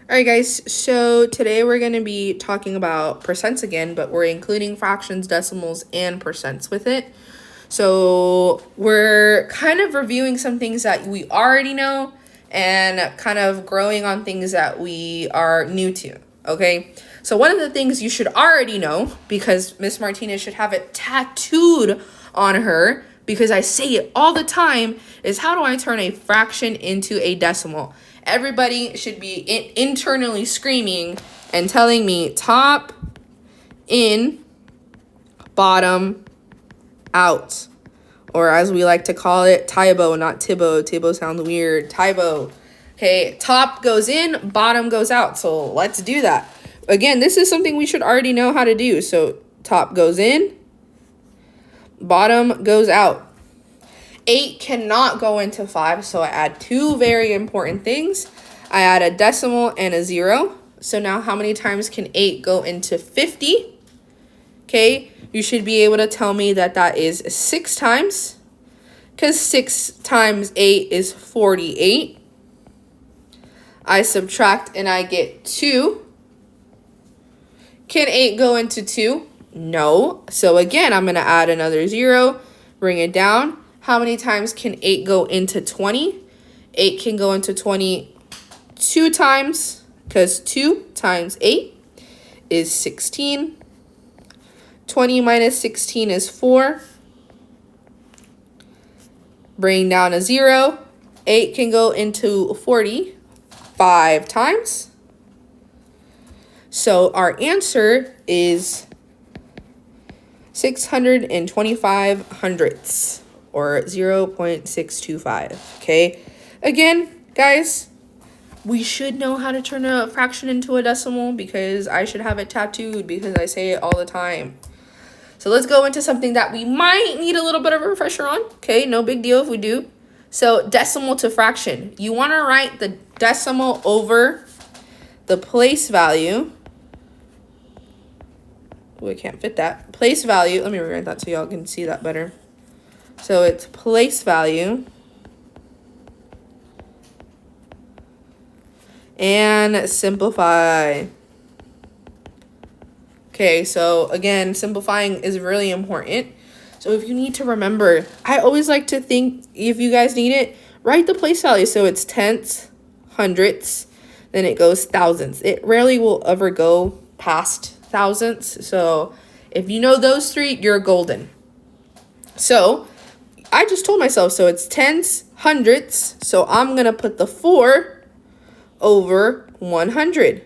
All right, guys, so today we're going to be talking about percents again, but we're including fractions, decimals, and percents with it. So we're kind of reviewing some things that we already know and kind of growing on things that we are new to, okay? So one of the things you should already know, because Miss Martinez should have it tattooed on her, because I say it all the time, is how do I turn a fraction into a decimal? Everybody should be internally screaming and telling me top, in, bottom, out. Or as we like to call it, Tybo, not Tibo. Tibo sounds weird. Tybo. Okay, top goes in, bottom goes out. So let's do that. Again, this is something we should already know how to do. So top goes in, bottom goes out. 8 cannot go into 5, so I add two very important things. I add a decimal and a 0. So now how many times can 8 go into 50? Okay, you should be able to tell me that that is 6 times, because 6 times 8 is 48. I subtract and I get 2. Can 8 go into 2? No. So again, I'm going to add another 0, bring it down. How many times can 8 go into 20? 8 can go into 20 2 times, because 2 times 8 is 16. 20 minus 16 is 4. Bring down a 0. 8 can go into 40 5 times. So our answer is 625 hundredths, or 0.625, okay? Again, guys, we should know how to turn a fraction into a decimal, because I should have it tattooed because I say it all the time. So let's go into something that we might need a little bit of a refresher on, okay? No big deal if we do. So decimal to fraction. You want to write the decimal over the place value. Oh, I can't fit that. Place value. Let me rewrite that so y'all can see that better. So it's place value and simplify. Okay, so again, simplifying is really important. So if you need to remember, I always like to think, if you guys need it, write the place value. So it's tenths, hundredths, then it goes thousandths. It rarely will ever go past thousandths. So if you know those three, you're golden. So I just told myself, so it's tenths, hundredths. So I'm going to put the 4 over 100.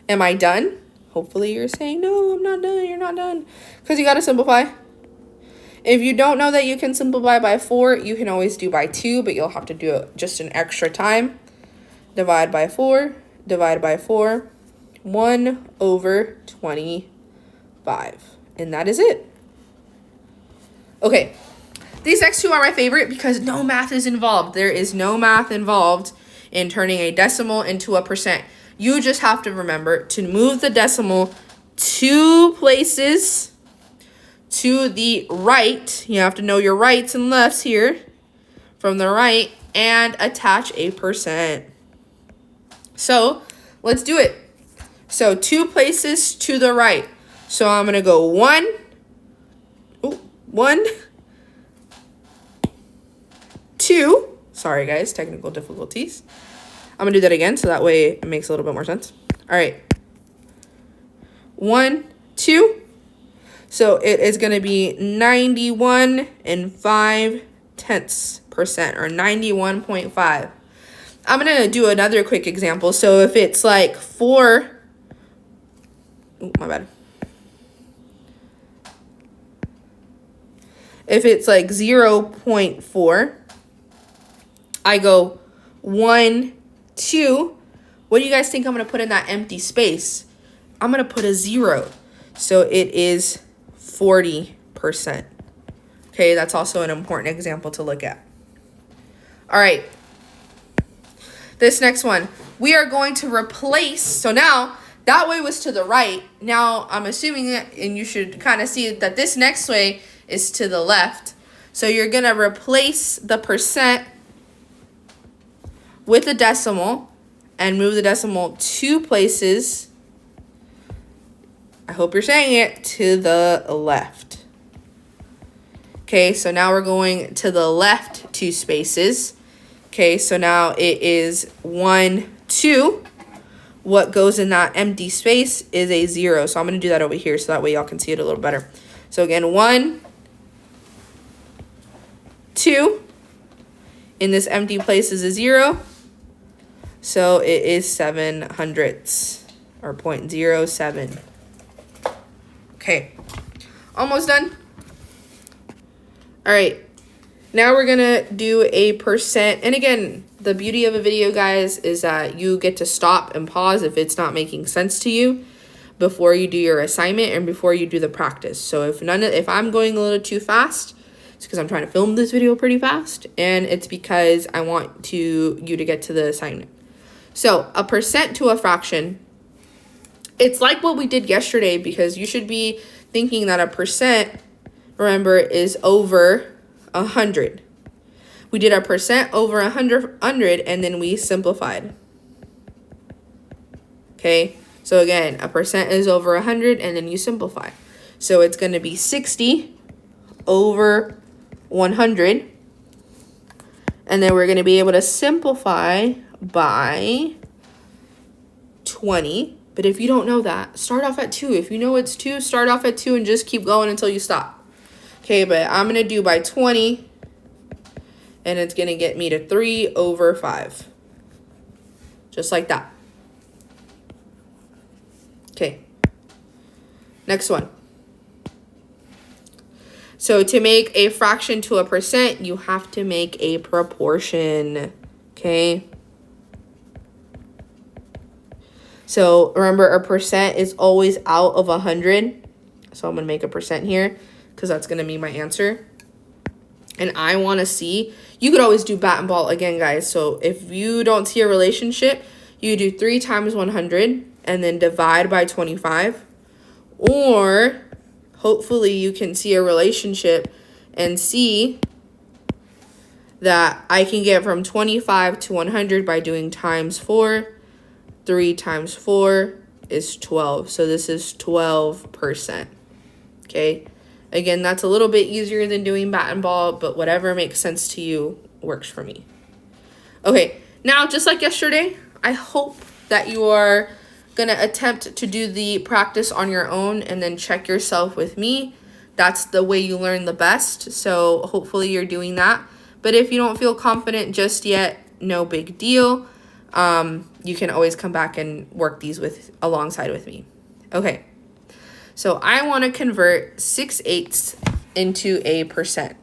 Am I done? Hopefully you're saying, no, I'm not done. You're not done. Because you got to simplify. If you don't know that you can simplify by 4, you can always do by 2, but you'll have to do it just an extra time. Divide by 4, divide by 4, 1 over 25. And that is it. Okay, these next two are my favorite because no math is involved. There is no math involved in turning a decimal into a percent. You just have to remember to move the decimal 2 places to the right. You have to know your rights and lefts here from the right and attach a percent. So let's do it. So 2 places to the right. So I'm going to go 1, 2. Sorry, guys, technical difficulties. I'm going to do that again so that way it makes a little bit more sense. All right. 1, 2. So it is going to be 91 and 5/10%, or 91.5. I'm going to do another quick example. So if it's like 4, oh, my bad. If it's like 0.4, I go 1, 2. What do you guys think I'm going to put in that empty space? I'm going to put a 0. So it is 40%. Okay, that's also an important example to look at. All right. This next one, we are going to replace, so now that way was to the right. Now I'm assuming that, and you should kind of see that this next way is to the left. So you're going to replace the percent with a decimal and move the decimal 2 places. I hope you're saying it, to the left. Okay, so now we're going to the left 2 spaces. Okay, so now it is 1, 2. What goes in that empty space is a 0. So I'm going to do that over here so that way y'all can see it a little better. So again, 1, 2. In this empty place is a 0. So it is 7 hundredths, or 0.07. Okay, almost done. All right, now we're gonna do a percent. And again, the beauty of a video, guys, is that you get to stop and pause if it's not making sense to you before you do your assignment and before you do the practice. So if I'm going a little too fast, it's because I'm trying to film this video pretty fast, and it's because I want you to get to the assignment. So a percent to a fraction, it's like what we did yesterday, because you should be thinking that a percent, remember, is over 100. We did a percent over 100, and then we simplified. Okay, so again, a percent is over 100, and then you simplify. So it's going to be 60 over 100, and then we're going to be able to simplify by 20. But if you don't know that, start off at 2. If you know it's 2, start off at 2 and just keep going until you stop. Okay, but I'm going to do by 20, and it's going to get me to 3 over 5. Just like that. Okay, next one. So to make a fraction to a percent, you have to make a proportion, okay? So remember, a percent is always out of 100. So I'm going to make a percent here because that's going to be my answer. And I want to see, you could always do bat and ball again, guys. So if you don't see a relationship, you do 3 times 100 and then divide by 25. Or hopefully you can see a relationship and see that I can get from 25 to 100 by doing times 4. 3 times 4 is 12. So this is 12%. Okay. Again, that's a little bit easier than doing bat and ball, but whatever makes sense to you works for me. Okay. Now, just like yesterday, I hope that you are going to attempt to do the practice on your own and then check yourself with me. That's the way you learn the best. So hopefully you're doing that. But if you don't feel confident just yet, no big deal. You can always come back and work these alongside with me. Okay. So I want to convert 6/8 into a percent.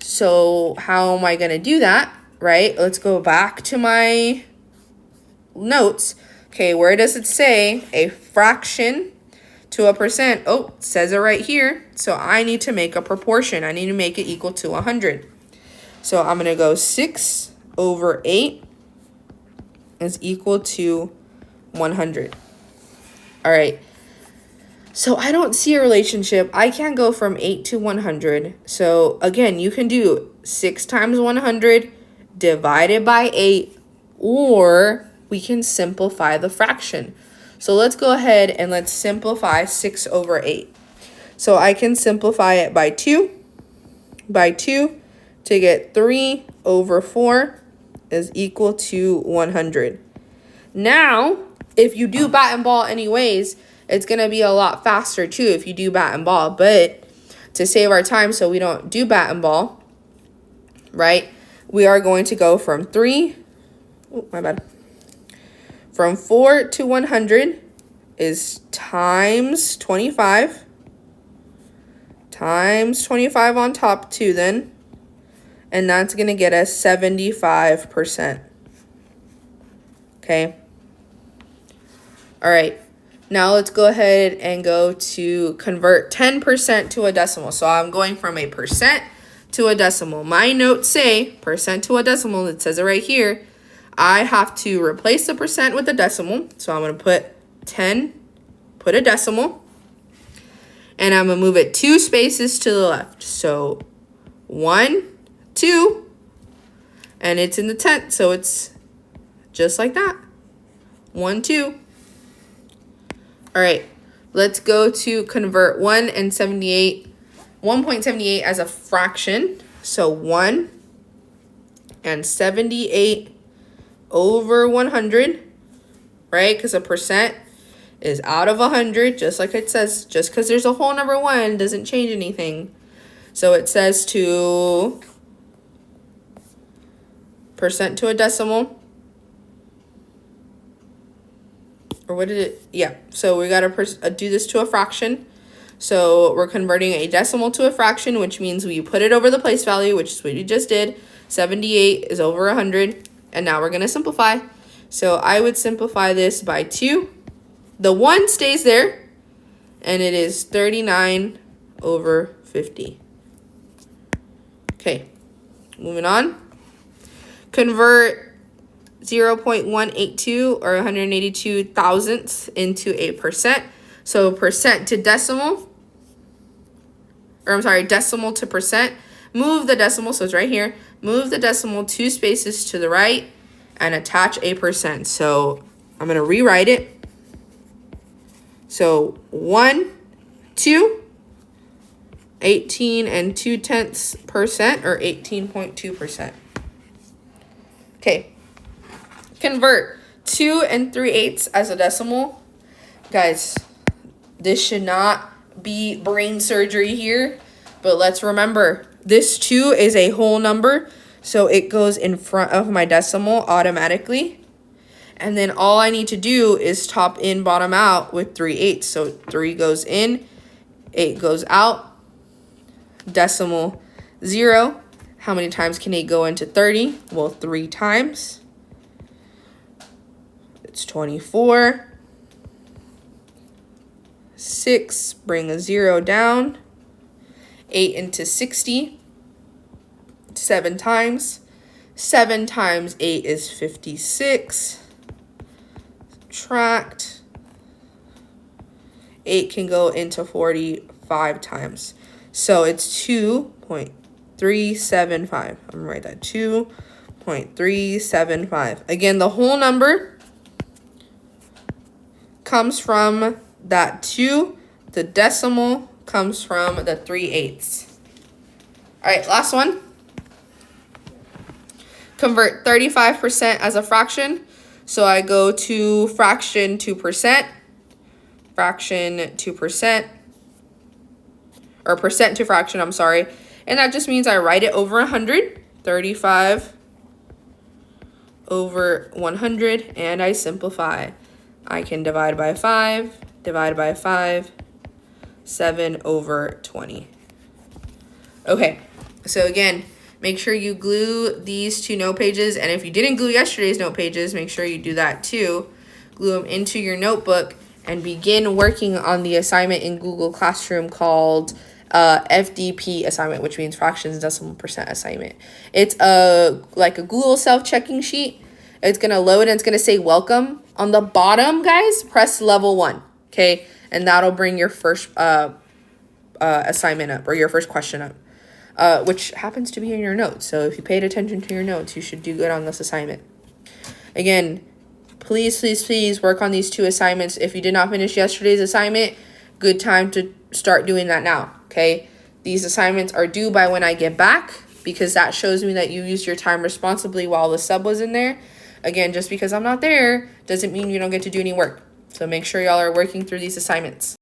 So how am I going to do that? Right? Let's go back to my notes. Okay, where does it say a fraction to a percent? Oh, it says it right here. So I need to make a proportion. I need to make it equal to 100. So I'm going to go 6 over 8 is equal to 100. All right. So I don't see a relationship. I can't go from 8 to 100. So again, you can do 6 times 100 divided by 8, or we can simplify the fraction. So let's go ahead and let's simplify 6 over 8. So I can simplify it by 2 to get 3 over 4 is equal to 100. Now, if you do bat and ball anyways, it's going to be a lot faster too if you do bat and ball. But to save our time so we don't do bat and ball, right, we are going to go from 4 to 100 is times 25. Times 25 on top too then. And that's going to get us 75%. Okay. All right. Now let's go ahead and go to convert 10% to a decimal. So I'm going from a percent to a decimal. My notes say percent to a decimal. It says it right here. I have to replace the percent with a decimal. So I'm going to put 10, put a decimal. And I'm going to move it 2 spaces to the left. So 1, 2, and it's in the tenth. So it's just like that. 1, 2. All right, let's go to convert 1.78 as a fraction. So 1 and 78 over 100, right? Because a percent is out of 100, just like it says. Just because there's a whole number 1 doesn't change anything. So it says to percent to a decimal. Or what did it? Yeah, so we got to do this to a fraction. So we're converting a decimal to a fraction, which means we put it over the place value, which is what we just did. 78 is over 100. And now we're going to simplify. So I would simplify this by 2. The 1 stays there. And it is 39 over 50. Okay, moving on. Convert 0.182 or 182 thousandths into a percent. So percent to decimal, or I'm sorry, decimal to percent. Move the decimal, so it's right here. Move the decimal 2 spaces to the right and attach a percent. So I'm going to rewrite it. So 1, 2, 18 and 0.2% or 18.2%. Okay. Convert 2 and 3/8 as a decimal. Guys, this should not be brain surgery here, but let's remember this 2 is a whole number, so it goes in front of my decimal automatically. And then all I need to do is top in, bottom out with 3/8. So 3 goes in, 8 goes out, decimal 0. How many times can 8 go into 30? Well, 3 times. It's 24. 6, bring a 0 down. 8 into 60. 7 times. 7 times 8 is 56. Subtract. 8 can go into 45 times. So it's 2.375. I'm going to write that 2.375. Again, the whole number comes from that 2. The decimal comes from the 3/8. All right, last one. Convert 35% as a fraction. So I go to fraction to percent. Fraction to percent. Or percent to fraction, I'm sorry. And that just means I write it over 100. 35 over 100. And I simplify. I can divide by 5, 7 over 20. Okay, so again, make sure you glue these 2 note pages. And if you didn't glue yesterday's note pages, make sure you do that too. Glue them into your notebook and begin working on the assignment in Google Classroom called FDP assignment, which means fractions, decimal, percent assignment. It's like a Google self-checking sheet. It's going to load and it's going to say welcome. On the bottom, guys, press level 1, okay? And that'll bring your first assignment up, or your first question up, which happens to be in your notes. So if you paid attention to your notes, you should do good on this assignment. Again, please, please, please work on these 2 assignments. If you did not finish yesterday's assignment, good time to start doing that now, okay? These assignments are due by when I get back, because that shows me that you used your time responsibly while the sub was in there. Again, just because I'm not there doesn't mean you don't get to do any work. So make sure y'all are working through these assignments.